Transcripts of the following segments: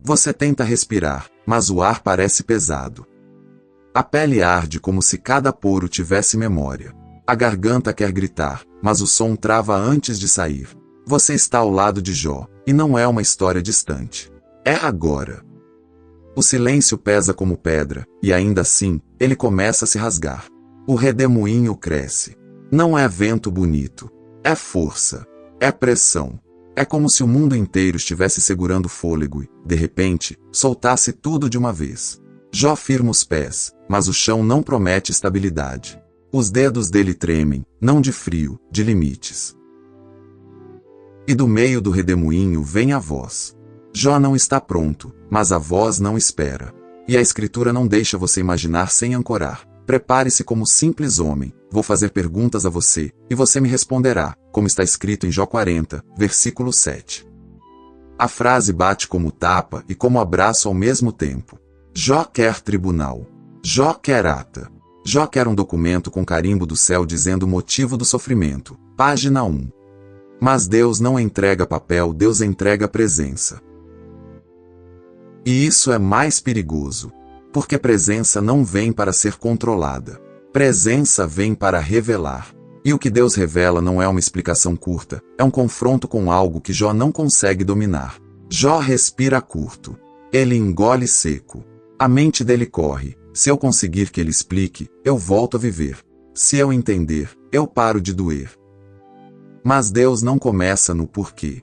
Você tenta respirar, mas o ar parece pesado. A pele arde como se cada poro tivesse memória. A garganta quer gritar, mas o som trava antes de sair. Você está ao lado de Jó, e não é uma história distante. É agora. O silêncio pesa como pedra, e ainda assim, ele começa a se rasgar. O redemoinho cresce. Não é vento bonito. É força. É pressão. É como se o mundo inteiro estivesse segurando o fôlego e, de repente, soltasse tudo de uma vez. Jó firma os pés, mas o chão não promete estabilidade. Os dedos dele tremem, não de frio, de limites. E do meio do redemoinho vem a voz. Jó não está pronto, mas a voz não espera. E a escritura não deixa você imaginar sem ancorar. Prepare-se como simples homem, vou fazer perguntas a você, e você me responderá, como está escrito em Jó 40, versículo 7. A frase bate como tapa e como abraço ao mesmo tempo. Jó quer tribunal. Jó quer ata. Jó quer um documento com carimbo do céu dizendo o motivo do sofrimento. Página 1. Mas Deus não entrega papel, Deus entrega presença. E isso é mais perigoso. Porque presença não vem para ser controlada. Presença vem para revelar. E o que Deus revela não é uma explicação curta, é um confronto com algo que Jó não consegue dominar. Jó respira curto. Ele engole seco. A mente dele corre. Se eu conseguir que ele explique, eu volto a viver. Se eu entender, eu paro de doer. Mas Deus não começa no porquê.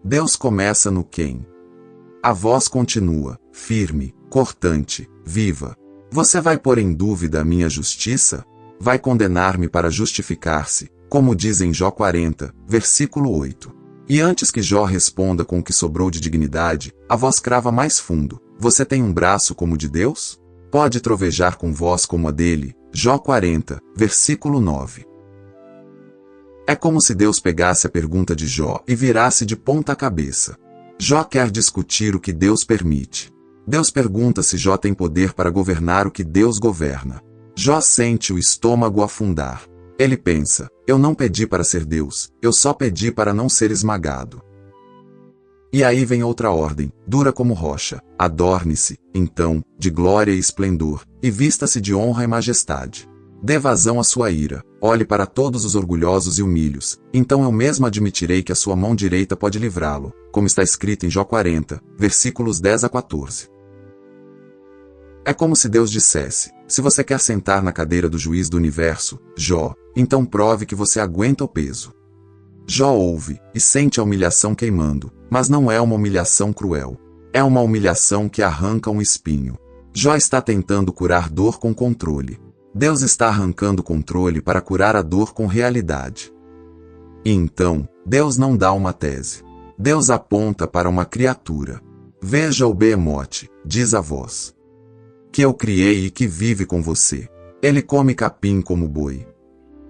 Deus começa no quem. A voz continua, firme, cortante, viva. Você vai pôr em dúvida a minha justiça? Vai condenar-me para justificar-se, como diz em Jó 40, versículo 8. E antes que Jó responda com o que sobrou de dignidade, a voz crava mais fundo. Você tem um braço como o de Deus? Pode trovejar com voz como a dele? Jó 40, versículo 9. É como se Deus pegasse a pergunta de Jó e virasse de ponta cabeça. Jó quer discutir o que Deus permite. Deus pergunta se Jó tem poder para governar o que Deus governa. Jó sente o estômago afundar. Ele pensa, eu não pedi para ser Deus, eu só pedi para não ser esmagado. E aí vem outra ordem, dura como rocha, adorne-se, então, de glória e esplendor, e vista-se de honra e majestade. Dê vazão à sua ira, olhe para todos os orgulhosos e humilhos, então eu mesmo admitirei que a sua mão direita pode livrá-lo, como está escrito em Jó 40, versículos 10 a 14. É como se Deus dissesse, se você quer sentar na cadeira do juiz do universo, Jó, então prove que você aguenta o peso. Jó ouve, e sente a humilhação queimando, mas não é uma humilhação cruel. É uma humilhação que arranca um espinho. Jó está tentando curar dor com controle. Deus está arrancando o controle para curar a dor com realidade. E então, Deus não dá uma tese. Deus aponta para uma criatura. Veja o behemote, diz a voz. Que eu criei e que vive com você. Ele come capim como boi.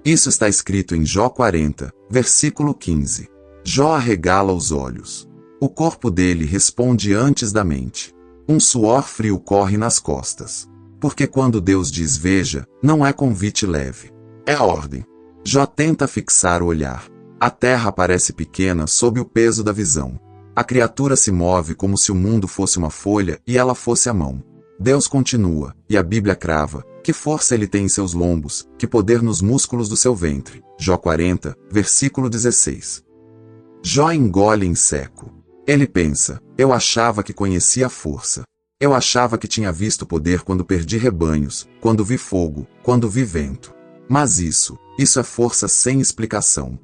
Isso está escrito em Jó 40, versículo 15. Jó arregala os olhos. O corpo dele responde antes da mente. Um suor frio corre nas costas. Porque quando Deus diz veja, não é convite leve. É ordem. Jó tenta fixar o olhar. A terra parece pequena sob o peso da visão. A criatura se move como se o mundo fosse uma folha e ela fosse a mão. Deus continua, e a Bíblia crava, que força ele tem em seus lombos, que poder nos músculos do seu ventre. Jó 40, versículo 16. Jó engole em seco. Ele pensa, eu achava que conhecia a força. Eu achava que tinha visto poder quando perdi rebanhos, quando vi fogo, quando vi vento. Mas isso é força sem explicação.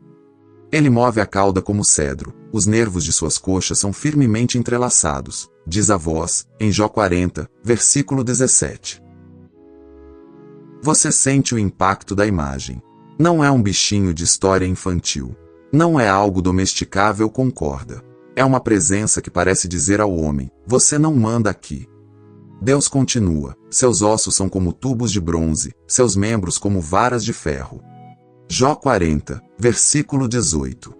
Ele move a cauda como cedro, os nervos de suas coxas são firmemente entrelaçados, diz a voz, em Jó 40, versículo 17. Você sente o impacto da imagem. Não é um bichinho de história infantil. Não é algo domesticável com corda. É uma presença que parece dizer ao homem, você não manda aqui. Deus continua, seus ossos são como tubos de bronze, seus membros como varas de ferro. Jó 40, versículo 18.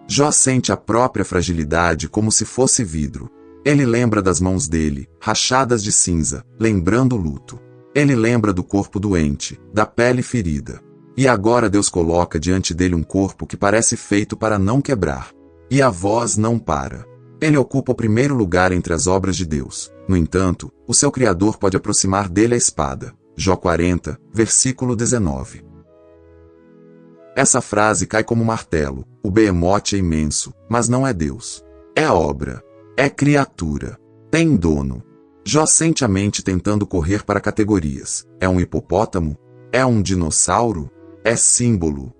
Jó sente a própria fragilidade como se fosse vidro. Ele lembra das mãos dele, rachadas de cinza, lembrando o luto. Ele lembra do corpo doente, da pele ferida. E agora Deus coloca diante dele um corpo que parece feito para não quebrar. E a voz não para. Ele ocupa o primeiro lugar entre as obras de Deus. No entanto, o seu Criador pode aproximar dele a espada. Jó 40, versículo 19. Essa frase cai como martelo. O behemote é imenso, mas não é Deus. É obra. É criatura. Tem dono. Jó sente a mente tentando correr para categorias. É um hipopótamo? É um dinossauro? É símbolo.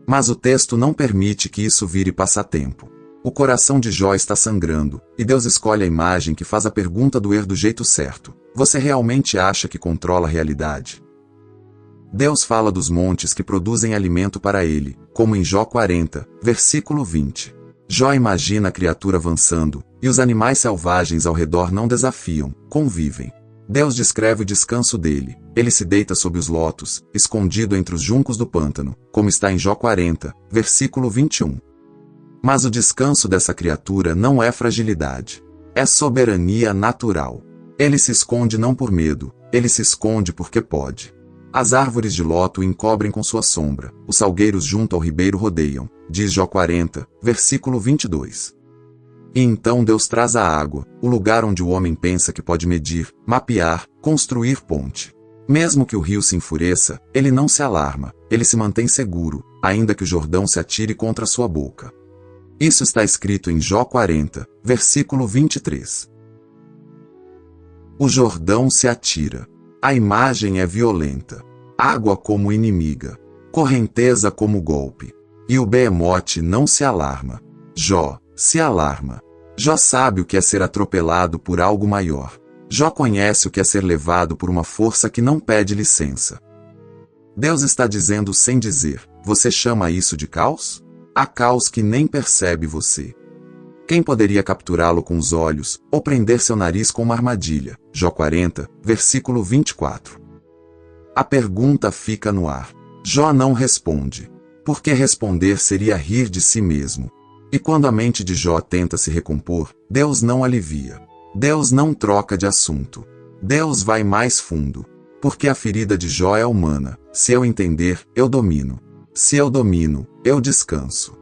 Mas o texto não permite que isso vire passatempo. O coração de Jó está sangrando, e Deus escolhe a imagem que faz a pergunta doer do jeito certo. Você realmente acha que controla a realidade? Deus fala dos montes que produzem alimento para ele, como em Jó 40, versículo 20. Jó imagina a criatura avançando, e os animais selvagens ao redor não desafiam, convivem. Deus descreve o descanso dele. Ele se deita sob os lotos, escondido entre os juncos do pântano, como está em Jó 40, versículo 21. Mas o descanso dessa criatura não é fragilidade. É soberania natural. Ele se esconde não por medo, ele se esconde porque pode. As árvores de loto o encobrem com sua sombra, os salgueiros junto ao ribeiro rodeiam, diz Jó 40, versículo 22. E então Deus traz a água, o lugar onde o homem pensa que pode medir, mapear, construir ponte. Mesmo que o rio se enfureça, ele não se alarma, ele se mantém seguro, ainda que o Jordão se atire contra sua boca. Isso está escrito em Jó 40, versículo 23. O Jordão se atira. A imagem é violenta. Água como inimiga. Correnteza como golpe. E o behemote não se alarma. Jó se alarma. Jó sabe o que é ser atropelado por algo maior. Jó conhece o que é ser levado por uma força que não pede licença. Deus está dizendo sem dizer: você chama isso de caos? Há caos que nem percebe você. Quem poderia capturá-lo com os olhos, ou prender seu nariz com uma armadilha? Jó 40, versículo 24. A pergunta fica no ar. Jó não responde. Porque responder seria rir de si mesmo. E quando a mente de Jó tenta se recompor, Deus não alivia. Deus não troca de assunto. Deus vai mais fundo. Porque a ferida de Jó é humana. Se eu entender, eu domino. Se eu domino, eu descanso.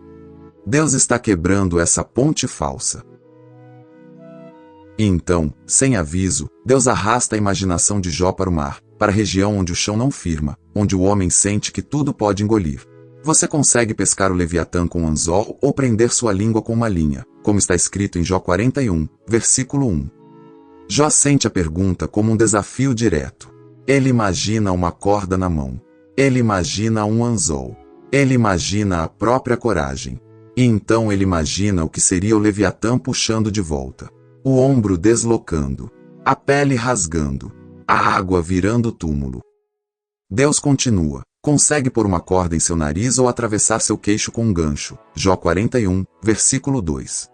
Deus está quebrando essa ponte falsa. E então, sem aviso, Deus arrasta a imaginação de Jó para o mar, para a região onde o chão não firma, onde o homem sente que tudo pode engolir. Você consegue pescar o Leviatã com um anzol ou prender sua língua com uma linha, como está escrito em Jó 41, versículo 1. Jó sente a pergunta como um desafio direto. Ele imagina uma corda na mão. Ele imagina um anzol. Ele imagina a própria coragem. E então ele imagina o que seria o Leviatã puxando de volta. O ombro deslocando. A pele rasgando. A água virando túmulo. Deus continua. Consegue pôr uma corda em seu nariz ou atravessar seu queixo com um gancho. Jó 41, versículo 2.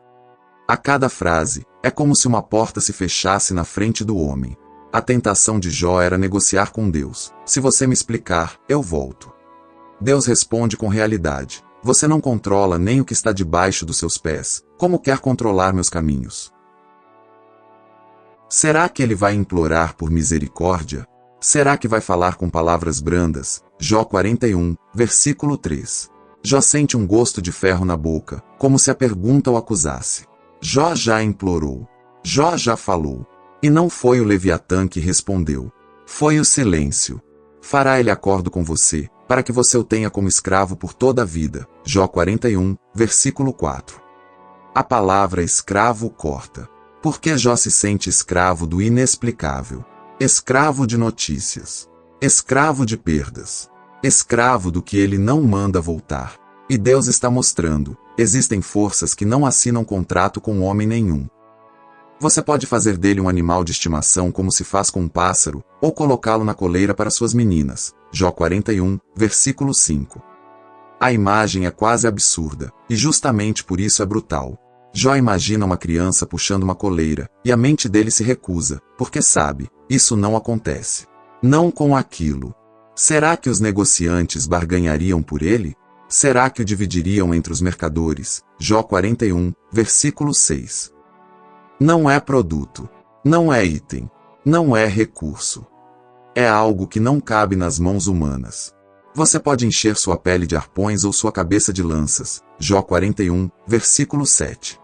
A cada frase, é como se uma porta se fechasse na frente do homem. A tentação de Jó era negociar com Deus. Se você me explicar, eu volto. Deus responde com realidade. Você não controla nem o que está debaixo dos seus pés. Como quer controlar meus caminhos? Será que ele vai implorar por misericórdia? Será que vai falar com palavras brandas? Jó 41, versículo 3. Jó sente um gosto de ferro na boca, como se a pergunta o acusasse. Jó já implorou. Jó já falou. E não foi o Leviatã que respondeu. Foi o silêncio. Fará ele acordo com você, para que você o tenha como escravo por toda a vida. Jó 41, versículo 4. A palavra escravo corta. Porque Jó se sente escravo do inexplicável. Escravo de notícias. Escravo de perdas. Escravo do que ele não manda voltar. E Deus está mostrando, existem forças que não assinam contrato com homem nenhum. Você pode fazer dele um animal de estimação como se faz com um pássaro, ou colocá-lo na coleira para suas meninas. Jó 41, versículo 5. A imagem é quase absurda, e justamente por isso é brutal. Jó imagina uma criança puxando uma coleira, e a mente dele se recusa, porque sabe, isso não acontece. Não com aquilo. Será que os negociantes barganhariam por ele? Será que o dividiriam entre os mercadores? Jó 41, versículo 6. Não é produto. Não é item. Não é recurso. É algo que não cabe nas mãos humanas. Você pode encher sua pele de arpões ou sua cabeça de lanças. Jó 41, versículo 7.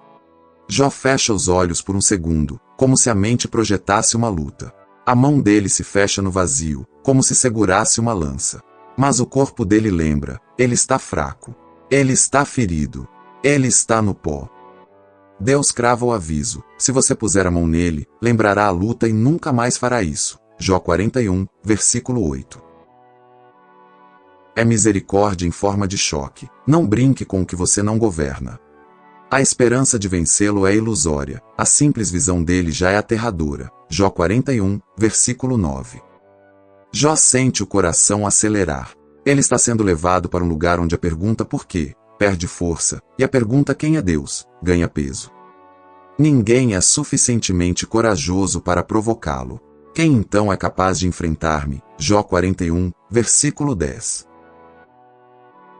Jó fecha os olhos por um segundo, como se a mente projetasse uma luta. A mão dele se fecha no vazio, como se segurasse uma lança. Mas o corpo dele lembra, ele está fraco. Ele está ferido. Ele está no pó. Deus crava o aviso: se você puser a mão nele, lembrará a luta e nunca mais fará isso. Jó 41, versículo 8. É misericórdia em forma de choque. Não brinque com o que você não governa. A esperança de vencê-lo é ilusória, a simples visão dele já é aterradora. Jó 41, versículo 9. Jó sente o coração acelerar. Ele está sendo levado para um lugar onde a pergunta por quê perde força, e a pergunta quem é Deus ganha peso. Ninguém é suficientemente corajoso para provocá-lo. Quem então é capaz de enfrentar-me? Jó 41, versículo 10.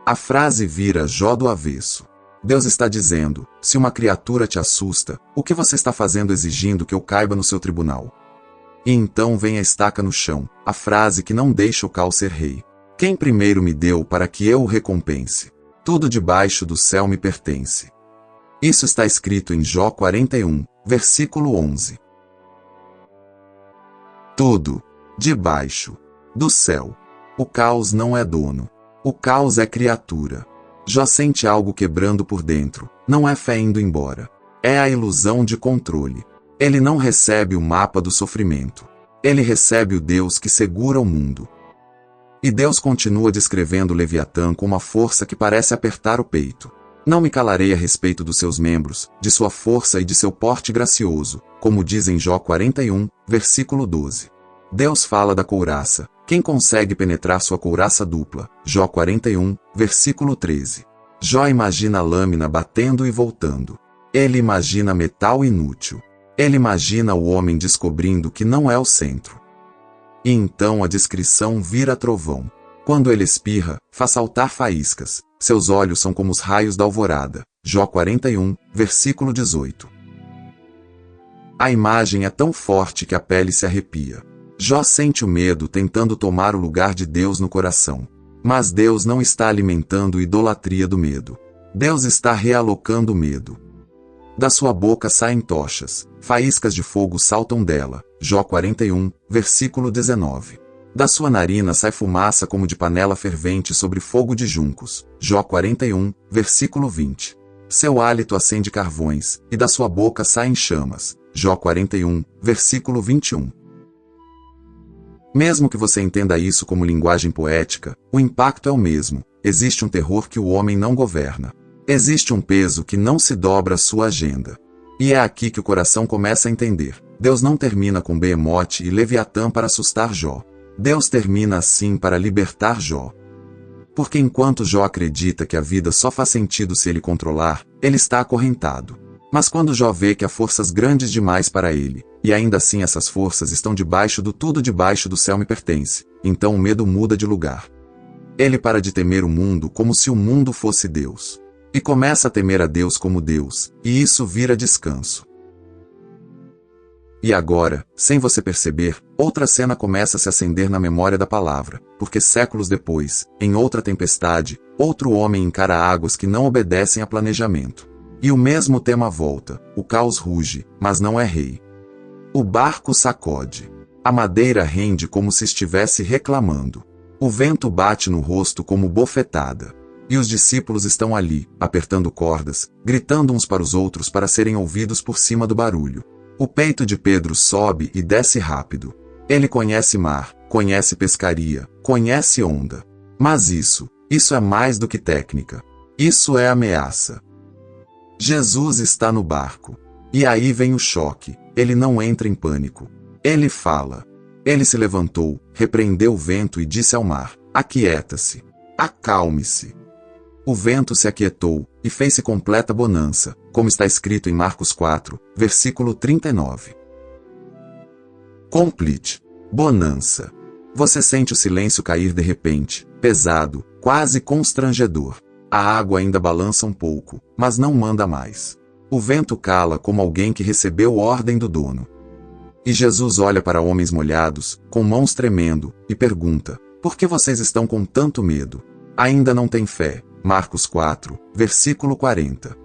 A frase vira Jó do avesso. Deus está dizendo: se uma criatura te assusta, o que você está fazendo exigindo que eu caiba no seu tribunal? E então vem a estaca no chão, a frase que não deixa o caos ser rei. Quem primeiro me deu para que eu o recompense? Tudo debaixo do céu me pertence. Isso está escrito em Jó 41, versículo 11. Tudo debaixo do céu. O caos não é dono. O caos é criatura. Jó sente algo quebrando por dentro. Não é fé indo embora. É a ilusão de controle. Ele não recebe o mapa do sofrimento. Ele recebe o Deus que segura o mundo. E Deus continua descrevendo Leviatã com uma força que parece apertar o peito. Não me calarei a respeito dos seus membros, de sua força e de seu porte gracioso, como diz em Jó 41, versículo 12. Deus fala da couraça. Quem consegue penetrar sua couraça dupla? Jó 41, versículo 13. Jó imagina a lâmina batendo e voltando. Ele imagina metal inútil. Ele imagina o homem descobrindo que não é o centro. E então a descrição vira trovão. Quando ele espirra, faz saltar faíscas. Seus olhos são como os raios da alvorada. Jó 41, versículo 18. A imagem é tão forte que a pele se arrepia. Jó sente o medo tentando tomar o lugar de Deus no coração. Mas Deus não está alimentando a idolatria do medo. Deus está realocando o medo. Da sua boca saem tochas, faíscas de fogo saltam dela. Jó 41, versículo 19. Da sua narina sai fumaça como de panela fervente sobre fogo de juncos. Jó 41, versículo 20. Seu hálito acende carvões, e da sua boca saem chamas. Jó 41, versículo 21. Mesmo que você entenda isso como linguagem poética, o impacto é o mesmo. Existe um terror que o homem não governa. Existe um peso que não se dobra à sua agenda. E é aqui que o coração começa a entender. Deus não termina com Behemoth e Leviatã para assustar Jó. Deus termina assim para libertar Jó. Porque enquanto Jó acredita que a vida só faz sentido se ele controlar, ele está acorrentado. Mas quando Jó vê que há forças grandes demais para ele, e ainda assim essas forças estão debaixo do tudo debaixo do céu me pertence, então o medo muda de lugar. Ele para de temer o mundo como se o mundo fosse Deus. E começa a temer a Deus como Deus, e isso vira descanso. E agora, sem você perceber, outra cena começa a se acender na memória da palavra, porque séculos depois, em outra tempestade, outro homem encara águas que não obedecem a planejamento. E o mesmo tema volta, o caos ruge, mas não é rei. O barco sacode. A madeira rende como se estivesse reclamando. O vento bate no rosto como bofetada. E os discípulos estão ali, apertando cordas, gritando uns para os outros para serem ouvidos por cima do barulho. O peito de Pedro sobe e desce rápido. Ele conhece mar, conhece pescaria, conhece onda. Mas isso é mais do que técnica. Isso é ameaça. Jesus está no barco. E aí vem o choque. Ele não entra em pânico. Ele fala. Ele se levantou, repreendeu o vento e disse ao mar: aquieta-se. Acalme-se. O vento se aquietou, e fez-se completa bonança, como está escrito em Marcos 4, versículo 39. Complete. Bonança. Você sente o silêncio cair de repente, pesado, quase constrangedor. A água ainda balança um pouco, mas não manda mais. O vento cala como alguém que recebeu ordem do dono. E Jesus olha para homens molhados, com mãos tremendo, e pergunta: por que vocês estão com tanto medo? Ainda não têm fé. Marcos 4, versículo 40.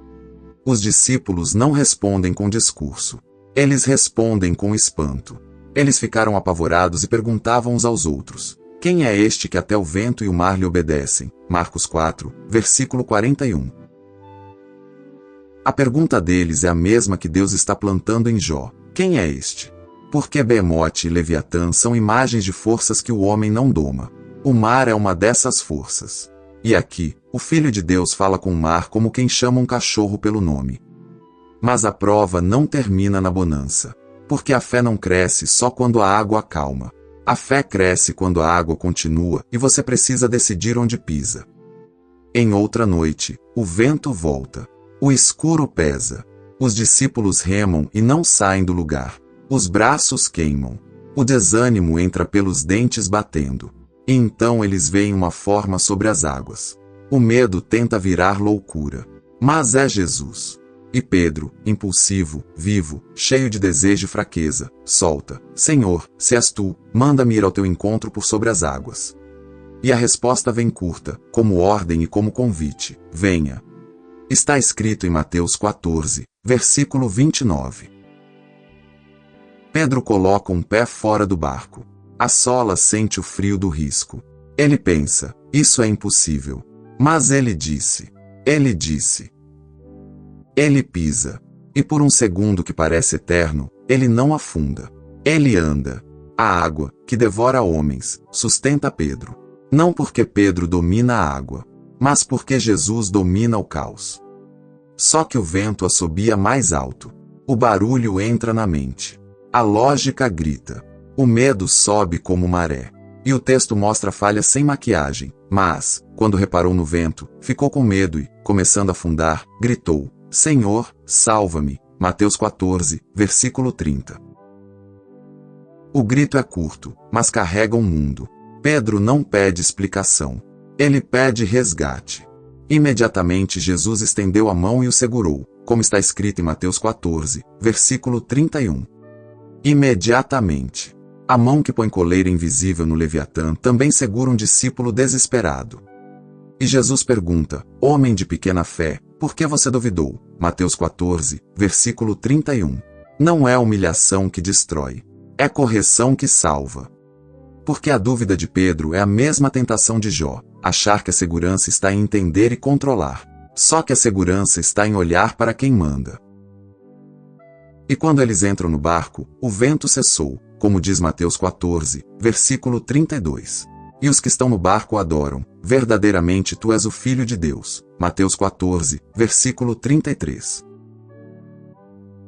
Os discípulos não respondem com discurso. Eles respondem com espanto. Eles ficaram apavorados e perguntavam uns aos outros: quem é este que até o vento e o mar lhe obedecem? Marcos 4, versículo 41. A pergunta deles é a mesma que Deus está plantando em Jó: quem é este? Porque Beemote e Leviatã são imagens de forças que o homem não doma. O mar é uma dessas forças. E aqui, o Filho de Deus fala com o mar como quem chama um cachorro pelo nome. Mas a prova não termina na bonança. Porque a fé não cresce só quando a água acalma. A fé cresce quando a água continua e você precisa decidir onde pisa. Em outra noite, o vento volta. O escuro pesa. Os discípulos remam e não saem do lugar. Os braços queimam. O desânimo entra pelos dentes batendo. E então eles veem uma forma sobre as águas. O medo tenta virar loucura. Mas é Jesus. E Pedro, impulsivo, vivo, cheio de desejo e fraqueza, solta: Senhor, se és tu, manda-me ir ao teu encontro por sobre as águas. E a resposta vem curta, como ordem e como convite: venha. Está escrito em Mateus 14, versículo 29. Pedro coloca um pé fora do barco. A sola sente o frio do risco. Ele pensa: isso é impossível. Mas ele disse. Ele pisa. E por um segundo que parece eterno, ele não afunda. Ele anda. A água, que devora homens, sustenta Pedro. Não porque Pedro domina a água, mas porque Jesus domina o caos. Só que o vento assobia mais alto. O barulho entra na mente. A lógica grita. O medo sobe como maré. E o texto mostra falhas sem maquiagem, mas, quando reparou no vento, ficou com medo e, começando a afundar, gritou: Senhor, salva-me. Mateus 14, versículo 30. O grito é curto, mas carrega um mundo. Pedro não pede explicação. Ele pede resgate. Imediatamente Jesus estendeu a mão e o segurou, como está escrito em Mateus 14, versículo 31. Imediatamente. A mão que põe coleira invisível no Leviatã também segura um discípulo desesperado. E Jesus pergunta: homem de pequena fé, por que você duvidou? Mateus 14, versículo 31. Não é humilhação que destrói. É correção que salva. Porque a dúvida de Pedro é a mesma tentação de Jó, achar que a segurança está em entender e controlar. Só que a segurança está em olhar para quem manda. E quando eles entram no barco, o vento cessou, como diz Mateus 14, versículo 32. E os que estão no barco adoram: verdadeiramente tu és o Filho de Deus. Mateus 14, versículo 33.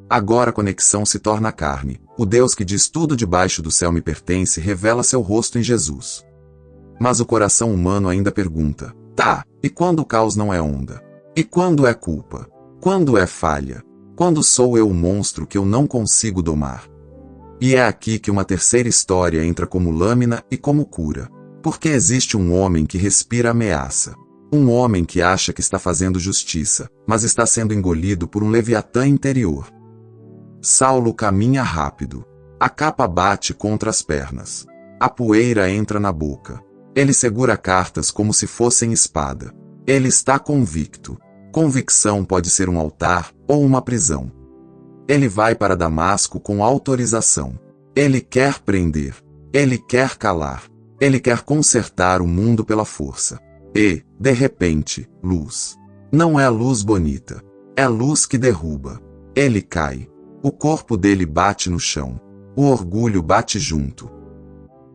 Agora a conexão se torna carne. O Deus que diz tudo debaixo do céu me pertence revela seu rosto em Jesus. Mas o coração humano ainda pergunta: tá, e quando o caos não é onda? E quando é culpa? Quando é falha? Quando sou eu o monstro que eu não consigo domar? E é aqui que uma terceira história entra como lâmina e como cura. Porque existe um homem que respira ameaça. Um homem que acha que está fazendo justiça, mas está sendo engolido por um leviatã interior. Saulo caminha rápido. A capa bate contra as pernas. A poeira entra na boca. Ele segura cartas como se fossem espada. Ele está convicto. Convicção pode ser um altar ou uma prisão. Ele vai para Damasco com autorização. Ele quer prender. Ele quer calar. Ele quer consertar o mundo pela força. E, de repente, luz. Não é luz bonita. É luz que derruba. Ele cai. O corpo dele bate no chão. O orgulho bate junto.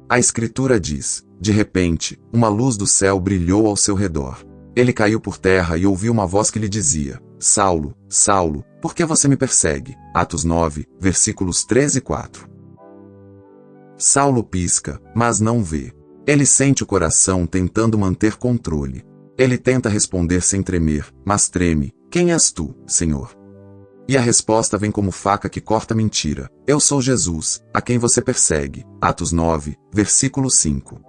A Escritura diz: de repente, uma luz do céu brilhou ao seu redor. Ele caiu por terra e ouviu uma voz que lhe dizia: Saulo, Saulo, por que você me persegue? Atos 9, versículos 13 e 4. Saulo pisca, mas não vê. Ele sente o coração tentando manter controle. Ele tenta responder sem tremer, mas treme: quem és tu, Senhor? E a resposta vem como faca que corta mentira: eu sou Jesus, a quem você persegue. Atos 9, versículo 5.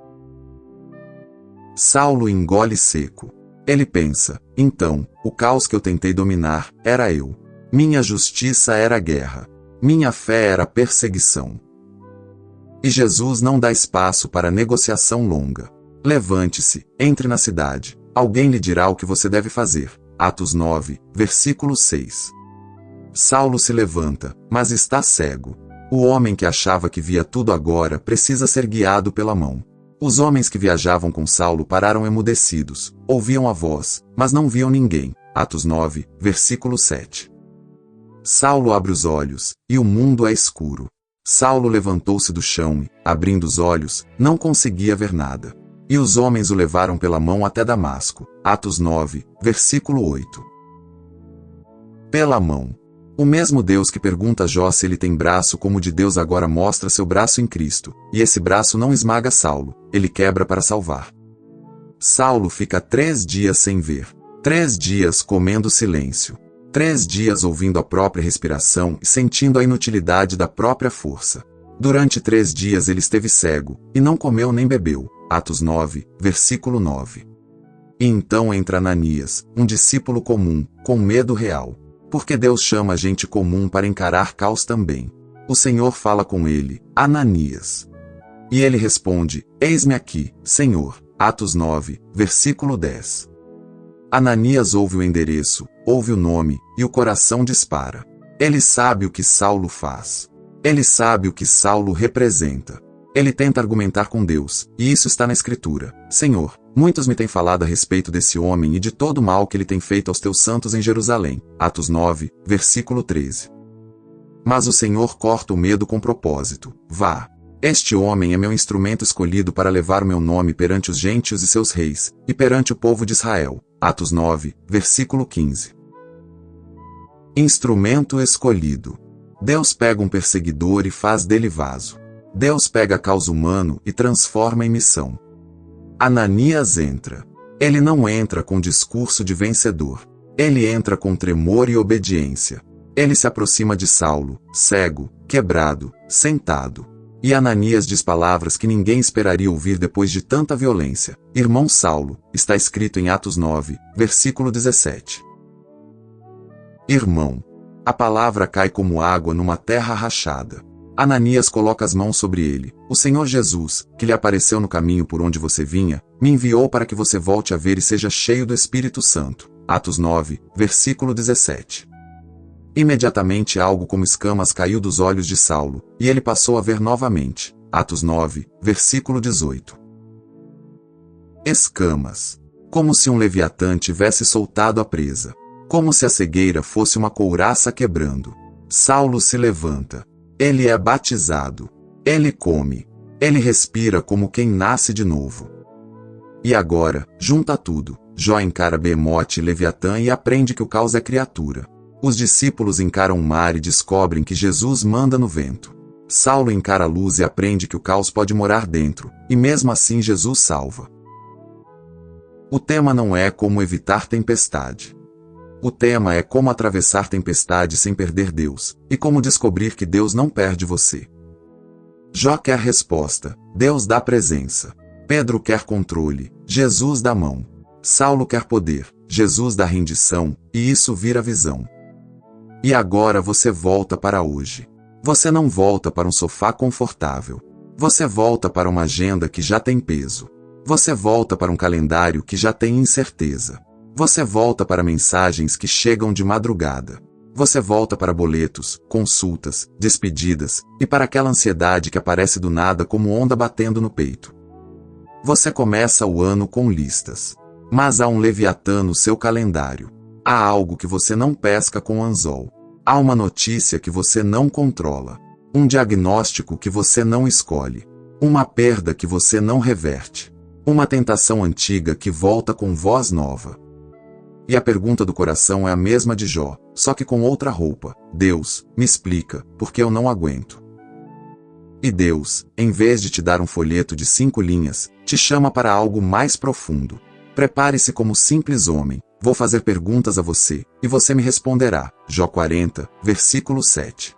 Saulo engole seco. Ele pensa: então, o caos que eu tentei dominar, era eu. Minha justiça era guerra. Minha fé era perseguição. E Jesus não dá espaço para negociação longa. Levante-se, entre na cidade. Alguém lhe dirá o que você deve fazer. Atos 9, versículo 6. Saulo se levanta, mas está cego. O homem que achava que via tudo agora precisa ser guiado pela mão. Os homens que viajavam com Saulo pararam emudecidos, ouviam a voz, mas não viam ninguém. Atos 9, versículo 7. Saulo abre os olhos, e o mundo é escuro. Saulo levantou-se do chão e, abrindo os olhos, não conseguia ver nada. E os homens o levaram pela mão até Damasco. Atos 9, versículo 8. Pela mão. O mesmo Deus que pergunta a Jó se ele tem braço como o de Deus agora mostra seu braço em Cristo, e esse braço não esmaga Saulo, ele quebra para salvar. Saulo fica 3 dias sem ver. 3 dias comendo silêncio. 3 dias ouvindo a própria respiração e sentindo a inutilidade da própria força. Durante 3 dias ele esteve cego, e não comeu nem bebeu. Atos 9, versículo 9. E então entra Ananias, um discípulo comum, com medo real. Porque Deus chama gente comum para encarar caos também. O Senhor fala com ele, Ananias. E ele responde, eis-me aqui, Senhor. Atos 9, versículo 10. Ananias ouve o endereço, ouve o nome, e o coração dispara. Ele sabe o que Saulo faz. Ele sabe o que Saulo representa. Ele tenta argumentar com Deus, e isso está na Escritura. Senhor, muitos me têm falado a respeito desse homem e de todo o mal que ele tem feito aos teus santos em Jerusalém. Atos 9, versículo 13. Mas o Senhor corta o medo com propósito. Vá. Este homem é meu instrumento escolhido para levar o meu nome perante os gentios e seus reis, e perante o povo de Israel. Atos 9, versículo 15. Instrumento escolhido. Deus pega um perseguidor e faz dele vaso. Deus pega caos humano e transforma em missão. Ananias entra. Ele não entra com discurso de vencedor. Ele entra com tremor e obediência. Ele se aproxima de Saulo, cego, quebrado, sentado. E Ananias diz palavras que ninguém esperaria ouvir depois de tanta violência. Irmão Saulo, está escrito em Atos 9, versículo 17. Irmão. A palavra cai como água numa terra rachada. Ananias coloca as mãos sobre ele. O Senhor Jesus, que lhe apareceu no caminho por onde você vinha, me enviou para que você volte a ver e seja cheio do Espírito Santo. Atos 9, versículo 17. Imediatamente algo como escamas caiu dos olhos de Saulo, e ele passou a ver novamente. Atos 9, versículo 18. Escamas. Como se um leviatã tivesse soltado a presa. Como se a cegueira fosse uma couraça quebrando. Saulo se levanta. Ele é batizado. Ele come. Ele respira como quem nasce de novo. E agora, junta tudo. Jó encara Beemote e Leviatã e aprende que o caos é criatura. Os discípulos encaram o mar e descobrem que Jesus manda no vento. Saulo encara a luz e aprende que o caos pode morar dentro, e mesmo assim Jesus salva. O tema não é como evitar tempestade. O tema é como atravessar tempestade sem perder Deus, e como descobrir que Deus não perde você. Jó quer resposta, Deus dá presença. Pedro quer controle, Jesus dá mão. Saulo quer poder, Jesus dá rendição, e isso vira visão. E agora você volta para hoje. Você não volta para um sofá confortável. Você volta para uma agenda que já tem peso. Você volta para um calendário que já tem incerteza. Você volta para mensagens que chegam de madrugada. Você volta para boletos, consultas, despedidas, e para aquela ansiedade que aparece do nada como onda batendo no peito. Você começa o ano com listas. Mas há um leviatã no seu calendário. Há algo que você não pesca com anzol. Há uma notícia que você não controla. Um diagnóstico que você não escolhe. Uma perda que você não reverte. Uma tentação antiga que volta com voz nova. E a pergunta do coração é a mesma de Jó, só que com outra roupa. Deus, me explica, porque eu não aguento. E Deus, em vez de te dar um folheto de 5 linhas, te chama para algo mais profundo. Prepare-se como simples homem, vou fazer perguntas a você, e você me responderá. Jó 40, versículo 7.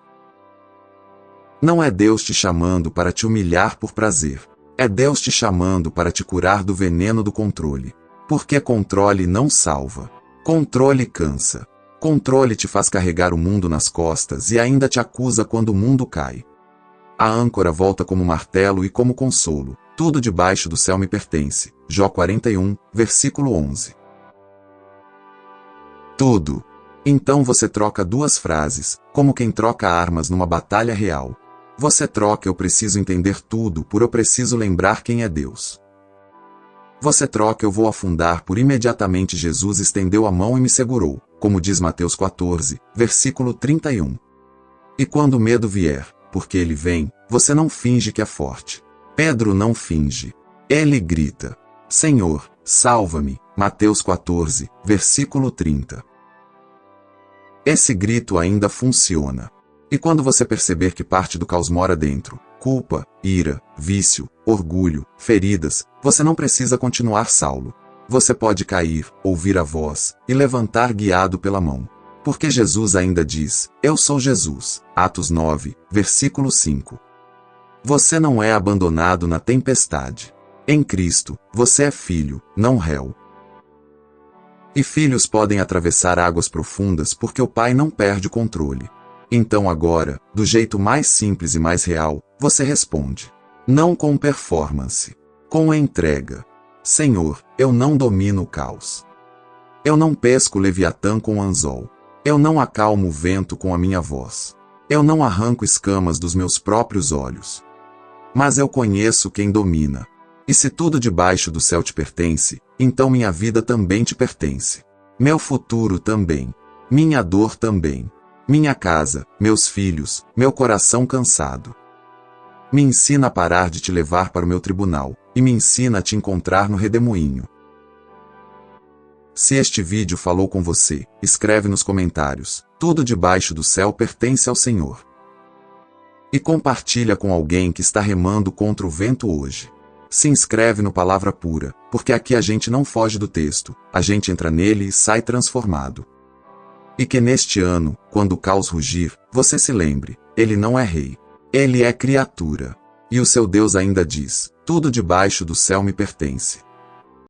Não é Deus te chamando para te humilhar por prazer. É Deus te chamando para te curar do veneno do controle. Porque controle não salva. Controle cansa. Controle te faz carregar o mundo nas costas e ainda te acusa quando o mundo cai. A âncora volta como martelo e como consolo. Tudo debaixo do céu me pertence. Jó 41, versículo 11. Tudo. Então você troca duas frases, como quem troca armas numa batalha real. Você troca eu preciso entender tudo por eu preciso lembrar quem é Deus. Você troca eu vou afundar por imediatamente Jesus estendeu a mão e me segurou, como diz Mateus 14, versículo 31. E quando o medo vier, porque ele vem, você não finge que é forte. Pedro não finge. Ele grita: Senhor, salva-me, Mateus 14, versículo 30. Esse grito ainda funciona. E quando você perceber que parte do caos mora dentro, culpa, ira, vício, orgulho, feridas, você não precisa continuar Saulo. Você pode cair, ouvir a voz, e levantar guiado pela mão. Porque Jesus ainda diz: Eu sou Jesus, Atos 9, versículo 5. Você não é abandonado na tempestade. Em Cristo, você é filho, não réu. E filhos podem atravessar águas profundas porque o pai não perde o controle. Então agora, do jeito mais simples e mais real, você responde. Não com performance. Com entrega. Senhor, eu não domino o caos. Eu não pesco o Leviatã com anzol. Eu não acalmo o vento com a minha voz. Eu não arranco escamas dos meus próprios olhos. Mas eu conheço quem domina. E se tudo debaixo do céu te pertence, então minha vida também te pertence. Meu futuro também. Minha dor também. Minha casa, meus filhos, meu coração cansado. Me ensina a parar de te levar para o meu tribunal, e me ensina a te encontrar no redemoinho. Se este vídeo falou com você, escreve nos comentários: tudo debaixo do céu pertence ao Senhor. E compartilha com alguém que está remando contra o vento hoje. Se inscreve no Palavra Pura, porque aqui a gente não foge do texto, a gente entra nele e sai transformado. E que neste ano, quando o caos rugir, você se lembre, ele não é rei. Ele é criatura. E o seu Deus ainda diz: tudo debaixo do céu me pertence.